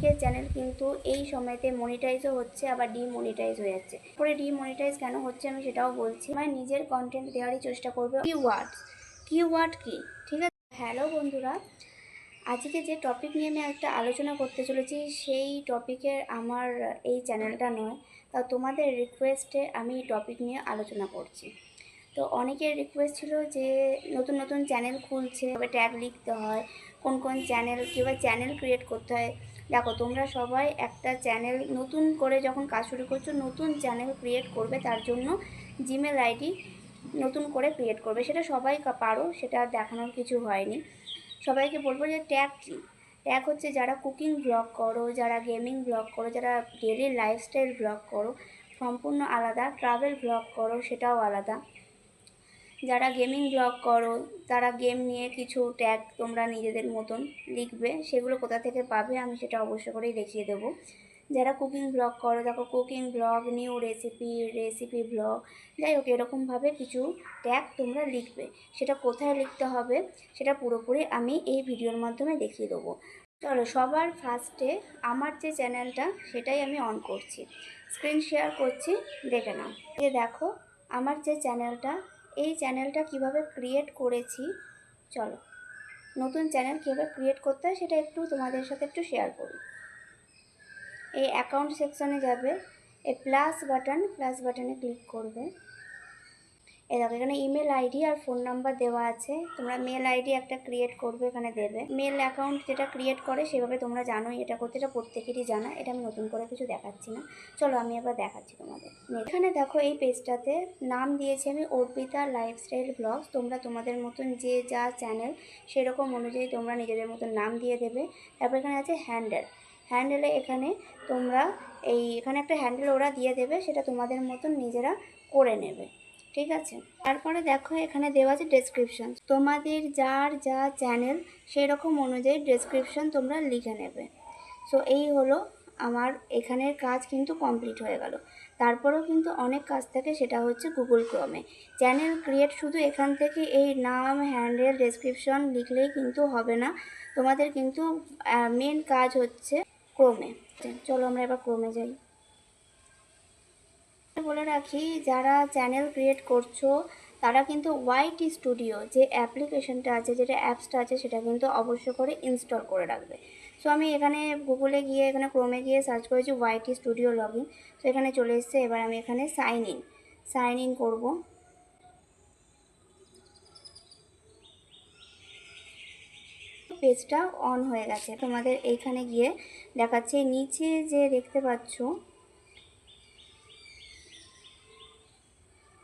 অনেকের চ্যানেল কিন্তু এই সময়তে মনিটাইজও হচ্ছে, আবার ডিমনিটাইজ হয়ে যাচ্ছে। পরে ডিমনিটাইজ কেন হচ্ছে আমি সেটাও বলছি। মানে নিজের কন্টেন্ট দেওয়ারই চেষ্টা করবে। কিওয়ার্ড কি, ঠিক আছে? হ্যালো বন্ধুরা, আজকে যে টপিক নিয়ে আমি একটা আলোচনা করতে চলেছি সেই টপিকের আমার এই চ্যানেলটা নয়, তা তোমাদের রিকোয়েস্টে আমি টপিক নিয়ে আলোচনা করছি। তো অনেকের রিকোয়েস্ট ছিল যে নতুন নতুন চ্যানেল খুলছে, তবে ট্যাগ লিখতে হয়, কোন কোন চ্যানেল কীভাবে চ্যানেল ক্রিয়েট করতে হয়। দেখো, তোমরা সবাই একটা চ্যানেল নতুন করে যখন কাজ শুরু করছো, নতুন চ্যানেল ক্রিয়েট করবে, তার জন্য জিমেল আইডি নতুন করে ক্রিয়েট করবে। সেটা সবাই পারো, সেটা দেখানোর কিছু হয়নি। সবাইকে বলবো যে ট্যাগ কী। ট্যাগ হচ্ছে যারা কুকিং ব্লগ করো, যারা গেমিং ব্লগ করো, যারা ডেলি লাইফস্টাইল ব্লগ করো, সম্পূর্ণ আলাদা। ট্রাভেল ব্লগ করো, সেটাও আলাদা। যারা গেমিং ব্লগ করো, তারা গেম নিয়ে কিছু ট্যাগ তোমরা নিজেদের মতন লিখবে। সেগুলো কোথা থেকে পাবে আমি সেটা অবশ্য করেই দেখিয়ে দেবো। যারা কুকিং ব্লগ করো, দেখো cooking blog, new recipe blog, যাই হোক এরকমভাবে কিছু ট্যাগ তোমরা লিখবে। সেটা কোথায় লিখতে হবে সেটা পুরোপুরি আমি এই ভিডিওর মাধ্যমে দেখিয়ে দেবো। চলো, সবার ফার্স্টে আমার যে চ্যানেলটা সেটাই আমি অন করছি, স্ক্রিন শেয়ার করছি, দেখে নাও। দেখো আমার যে চ্যানেলটা, এই চ্যানেলটা কিভাবে ক্রিয়েট করেছি। চলো, নতুন চ্যানেল কীভাবে ক্রিয়েট করতে হয় সেটা একটু তোমাদের সাথে একটু শেয়ার করি। এই অ্যাকাউন্ট সেকশনে যাবে, এই প্লাস বাটনে ক্লিক করবে। এই দেখো, এখানে ইমেল আইডি আর ফোন নাম্বার দেওয়া আছে। তোমরা মেল আইডি একটা ক্রিয়েট করবে, এখানে দেবে। মেল অ্যাকাউন্ট যেটা ক্রিয়েট করে সেভাবে তোমরা জানোই এটা করতে, এটা প্রত্যেকেরই জানা, এটা আমি নতুন করে কিছু দেখাচ্ছি না। চলো আমি এবার দেখাচ্ছি তোমাদের। এখানে দেখো এই পেজটাতে নাম দিয়েছি আমি অর্পিতা লাইফস্টাইল ব্লগস। তোমরা তোমাদের মতন যে যা চ্যানেল সেরকম অনুযায়ী তোমরা নিজেদের মতন নাম দিয়ে দেবে। তারপর এখানে আছে হ্যান্ডেলে এখানে তোমরা এখানে একটা হ্যান্ডেল ওরা দিয়ে দেবে, সেটা তোমাদের মতন নিজেরা করে নেবে, ঠিক আছে? তারপরে দেখো এখানে দেওয়া আছে ডেসক্রিপশন। তোমাদের যার যা চ্যানেল সেই রকম অনুযায়ী ডেসক্রিপশন তোমরা লিখে নেবে। সো এই হলো আমার এখানের কাজ, কিন্তু কমপ্লিট হয়ে গেল। তারপরেও কিন্তু অনেক কাজ থাকে, সেটা হচ্ছে গুগল ক্রোমে চ্যানেল ক্রিয়েট। শুধু এখান থেকে এই নাম, হ্যান্ডেল, ডেসক্রিপশন লিখলেই কিন্তু হবে না, তোমাদের কিন্তু মেন কাজ হচ্ছে ক্রোমে। চলো আমরা এবার ক্রোমে যাই। বলে রাখি, যারা চ্যানেল ক্রিয়েট করছো তারা কিন্তু ওয়াইটি স্টুডিও যে অ্যাপ্লিকেশনটা আছে, যেটা অ্যাপসটা আছে, সেটা কিন্তু অবশ্য করে ইনস্টল করে রাখবে। সো আমি এখানে গুগলে গিয়ে, এখানে ক্রোমে গিয়ে সার্চ করেছি ওয়াইটি স্টুডিও লগ ইন। তো এখানে চলে এসছে। এবার আমি এখানে সাইন ইন করবো। পেজটা অন হয়ে গেছে। তোমাদের এইখানে গিয়ে দেখাচ্ছে, নিচে যে দেখতে পাচ্ছ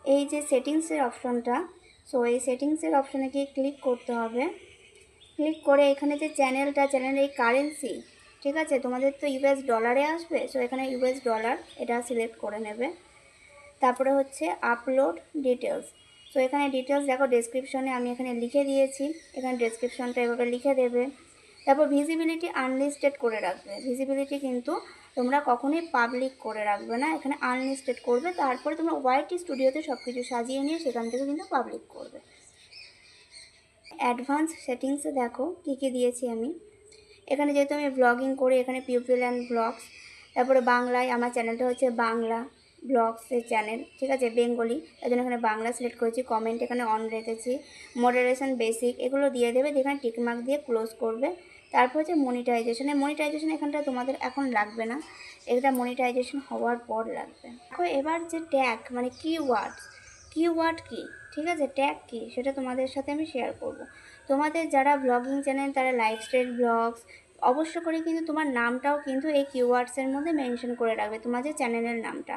এই যে সেটিংসের অপশনটা, সো এই সেটিংসের অপশনে গিয়ে ক্লিক করতে হবে। ক্লিক করে এখানে যে চ্যানেলের এই কারেন্সি, ঠিক আছে, তোমাদের তো ইউএস ডলারে আসবে। সো এখানে ইউএস ডলার এটা সিলেক্ট করে নেবে। তারপরে হচ্ছে আপলোড ডিটেলস। সো এখানে ডিটেলস দেখো, ডেসক্রিপশনে আমি এখানে লিখে দিয়েছি, এখানে ডেসক্রিপশনটা এভাবে লিখে দেবে। তারপর ভিজিবিলিটি আনলিস্টেড করে রাখবে। ভিজিবিলিটি কিন্তু তোমরা কখনোই পাবলিক করে রাখবে না, এখানে আনলিস্টেড করবে। তারপরে তোমরা ওয়াইটি স্টুডিওতে সব কিছু সাজিয়ে নিয়ে সেখান থেকে কিন্তু পাবলিক করবে। অ্যাডভান্স সেটিংসে দেখো কী কী দিয়েছি আমি। এখানে যেহেতু আমি ব্লগিং করি, এখানে পিপল অ্যান্ড ব্লগস, তারপরে বাংলায় আমার চ্যানেলটা হচ্ছে বাংলা ব্লগসের চ্যানেল, ঠিক আছে, বেঙ্গলি, তার জন্য এখানে বাংলা সিলেক্ট করেছি। কমেন্ট এখানে অন রেখেছি। মডারেশন বেসিক এগুলো দিয়ে দেবে, এখানে টিকমার্ক দিয়ে ক্লোজ করবে। তারপর হচ্ছে মনিটাইজেশন এখানটা তোমাদের এখন লাগবে না, এটা মনিটাইজেশন হওয়ার পর লাগবে। দেখো এবার যে ট্যাগ মানে কিওয়ার্ড কি, ঠিক আছে, ট্যাগ কি সেটা তোমাদের সাথে আমি শেয়ার করব। তোমাদের যারা ব্লগিং চ্যানেল, তারা লাইফস্টাইল ব্লগস, অবশ্য করে কিন্তু তোমার নামটাও কিন্তু এই কিওয়ার্ডসের মধ্যে মেনশন করে রাখবে, তোমাদের চ্যানেলের নামটা।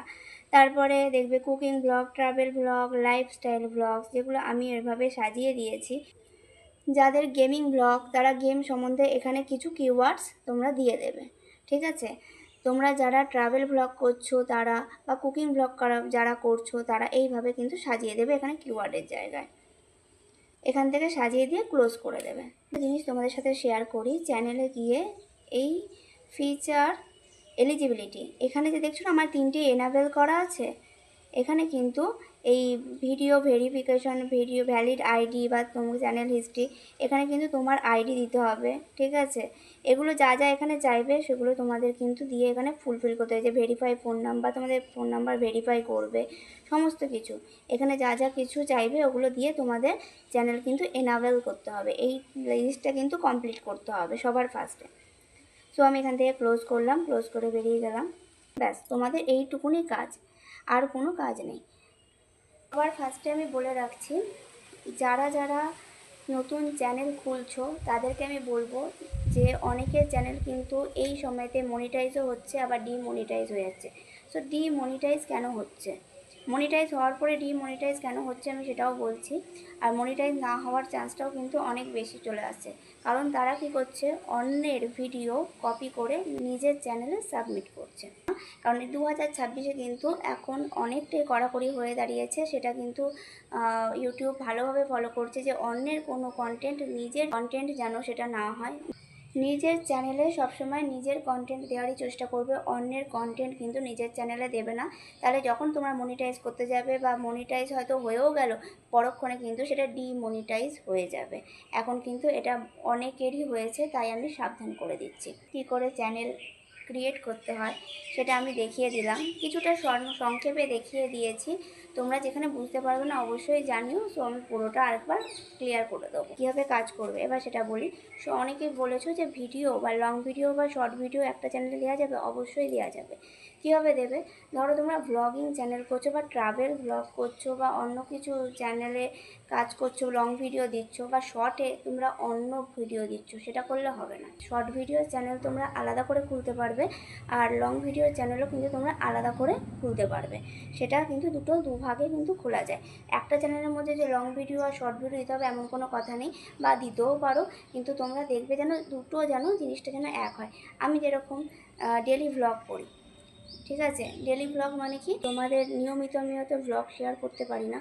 তারপরে দেখবে cooking blog, travel blog, lifestyle blogs, যেগুলো আমি এভাবে সাজিয়ে দিয়েছি। যাদের গেমিং ব্লগ, তারা গেম সম্বন্ধে এখানে কিছু কিওয়ার্ডস তোমরা দিয়ে দেবে, ঠিক আছে? তোমরা যারা ট্রাভেল ব্লগ করছো তারা, বা কুকিং ব্লগ যারা করছো তারা এইভাবে কিন্তু সাজিয়ে দেবে এখানে কিওয়ার্ডের জায়গায়। এখান থেকে সাজিয়ে দিয়ে ক্লোজ করে দেবে। জিনিস তোমাদের সাথে শেয়ার করি, চ্যানেলে গিয়ে এই ফিচার এলিজিবিলিটি, এখানে যে দেখছো না আমার 3টে এনাবেল করা আছে, এখানে কিন্তু এই video verification, video valid ID বা তোমার চ্যানেল হিস্ট্রি, এখানে কিন্তু তোমার আইডি দিতে হবে, ঠিক আছে। এগুলো যা যা এখানে চাইবে সেগুলো তোমাদের কিন্তু দিয়ে এখানে ফুলফিল করতে হবে। যে ভেরিফাই ফোন নাম্বার, তোমাদের ফোন নাম্বার ভেরিফাই করবে, সমস্ত কিছু এখানে যা যা কিছু চাইবে ওগুলো দিয়ে তোমাদের চ্যানেল কিন্তু এনাবেল করতে হবে। এই লিস্টটা কিন্তু কমপ্লিট করতে হবে সবার ফার্স্টে। সো আমি এখান থেকে ক্লোজ করলাম, ক্লোজ করে বেরিয়ে গেলাম। ব্যাস, তোমাদের এইটুকুনি কাজ, আর কোনো কাজ নেই। আবার ফার্স্টে আমি বলে রাখছি, যারা যারা নতুন চ্যানেল খুলছো তাদেরকে আমি বলবো যে অনেকের চ্যানেল কিন্তু এই সময়তে মনিটাইজও হচ্ছে, আবার ডিমনিটাইজ হয়ে যাচ্ছে। সো ডিমনিটাইজ কেন হচ্ছে, মনিটাইজ হওয়ার পরে ডিমনিটাইজ কেন হচ্ছে আমি সেটাও বলছি। আর মনিটাইজ না হওয়ার চান্সটাও কিন্তু অনেক বেশি চলে আসছে, কারণ তারা কি করছে, অন্যের ভিডিও কপি করে নিজের চ্যানেলে সাবমিট করছে। কারণ 2026-এ কিন্তু এখন অনেকটাই কড়াকড়ি হয়ে দাঁড়িয়েছে, সেটা কিন্তু ইউটিউব ভালোভাবে ফলো করছে যে অন্যের কোনো কন্টেন্ট, নিজের কন্টেন্ট যেন সেটা না হয়। নিজের চ্যানেলে সবসময় নিজের কন্টেন্ট দেওয়ারই চেষ্টা করবে, অন্যের কন্টেন্ট কিন্তু নিজের চ্যানেলে দেবে না। তাহলে যখন তোমরা মনিটাইজ করতে যাবে বা মনিটাইজ হয়তো হয়েও গেল, পরক্ষণে কিন্তু সেটা ডিমনিটাইজ হয়ে যাবে। এখন কিন্তু এটা অনেকেরই হয়েছে, তাই আমি সাবধান করে দিচ্ছি। কী করে চ্যানেল ক্রিয়েট করতে হয় সেটা আমি দেখিয়ে দিলাম, কিছুটা সংক্ষেপে দেখিয়ে দিয়েছি। তোমরা যেখানে বুঝতে পারবে না অবশ্যই জানিও, সো আমি পুরোটা আরেকবার ক্লিয়ার করে দেবো কীভাবে কাজ করবে। এবার সেটা বলি। সো অনেকেই বলেছো যে ভিডিও বা লং ভিডিও বা শর্ট ভিডিও একটা চ্যানেলে দেওয়া যাবে, অবশ্যই দেওয়া যাবে। কীভাবে দেবে, ধরো তোমরা ভ্লগিং চ্যানেল করছো বা ট্রাভেল ভ্লগ করছো বা অন্য কিছু চ্যানেলে কাজ করছো, লং ভিডিও দিচ্ছ বা শর্টে তোমরা অন্য ভিডিও দিচ্ছ, সেটা করলে হবে না। শর্ট ভিডিও চ্যানেল তোমরা আলাদা করে খুলতে পারবে, আর লং ভিডিও চ্যানেলও কিন্তু তোমরা আলাদা করে খুলতে পারবে। সেটা কিন্তু দুভাগে কিন্তু খোলা যায়। একটা চ্যানেলের মধ্যে যে লং ভিডিও আর শর্ট ভিডিও দিতে হবে এমন কোনো কথা নেই, বা দিতেও পারো, কিন্তু তোমরা দেখবে যেন দুটো যেন জিনিসটা যেন এক হয়। আমি যেরকম ডেলি ভ্লগ করি, ঠিক আছে, ডেলি ভ্লগ মানে কি, তোমাদের নিয়মিত আমি হয়তো ভ্লগ শেয়ার করতে পারি না,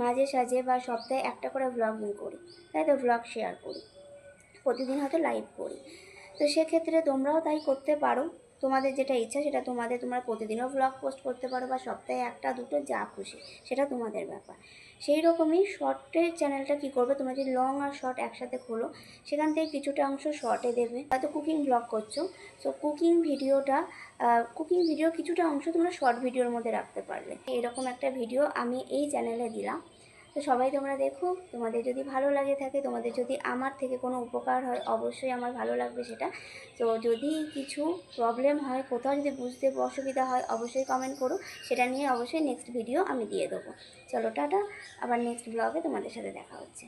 মাঝে সাঝে বা সপ্তাহে একটা করে ভ্লগিং করি, তাই তো ভ্লগ শেয়ার করি, প্রতিদিন হয়তো লাইভ করি। তো সেক্ষেত্রে তোমরাও তাই করতে পারো, তোমাদের যেটা ইচ্ছা সেটা তোমরা প্রতিদিনও ভ্লগ পোস্ট করতে পারো বা সপ্তাহে একটা দুটো, যা খুশি, সেটা তোমাদের ব্যাপার। সেই রকমই শর্টের চ্যানেলটা কী করবে, তোমরা যদি লং আর শর্ট একসাথে খোলো, সেখান থেকে কিছুটা অংশ শর্টে দেবে। হয়তো কুকিং ভ্লগ করছো, সো কুকিং ভিডিও কিছুটা অংশ তোমরা শর্ট ভিডিওর মধ্যে রাখতে পারলে। এরকম একটা ভিডিও আমি এই চ্যানেলে দিলাম, তো সবাই তোমরা দেখো। তোমাদের যদি ভালো লাগে থাকে, তোমাদের যদি আমার থেকে কোনো উপকার হয়, অবশ্যই আমার ভালো লাগবে সেটা। তো যদি কিছু প্রবলেম হয়, কোথাও যদি বুঝতে অসুবিধা হয়, অবশ্যই কমেন্ট করো, সেটা নিয়ে অবশ্যই নেক্সট ভিডিও আমি দিয়ে দেবো। চলো টাটা, আবার নেক্সট ব্লগে তোমাদের সাথে দেখা হচ্ছে।